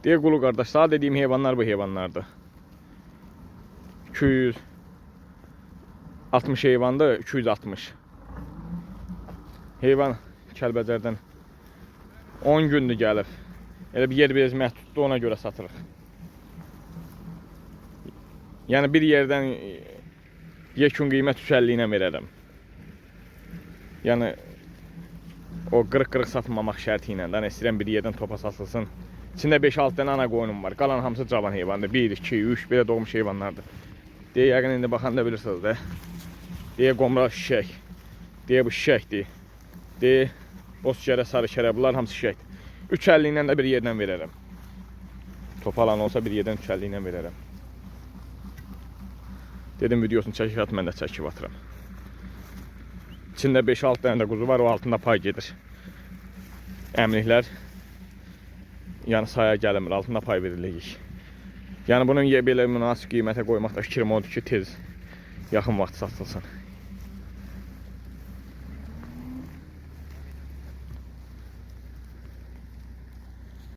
Deyə qulu qardaş, sağ dediyim heyvanlar bu heyvanlardır. 260 heyvandır, 260. Heyvan Kəlbəcərdən 10 gündür gəlib. Elə bir yer biraz məhduddur, ona görə satırıq. Yəni bir yerdən yekun qiymət 350 ilə verərəm. Yəni o qırıq-qırıq satmamaq şərti ilə. Yəni istəyirəm bir yerdən topa satılsın. İçində 5-6 dənə ana qoyunum var. Qalan hamısı cavan heyvandır. 1, 2, 3 belə doğmuş heyvanlardır. Deyə yəqin indi baxanda bilirsiniz də. Deyə qomra şişək. Deyə bu şişəkdir. Deyə boz kərə, sarı kərə, bunlar hamısı şişəkdir. 350 ilə də bir yerdən verərəm. Topalan olsa bir yerdən 350 ilə verərəm. Dedim videosunu çəkib at, mən də çəkib atıram. İçində 5-6 dənə də quzu var, o altında pay gedir. Əmliklər yəni saya gəlmir, altında pay veririk. Yəni bunun belə münasib qiymətə qoymaq da fikrim odur ki, tez, yaxın vaxt satılsın.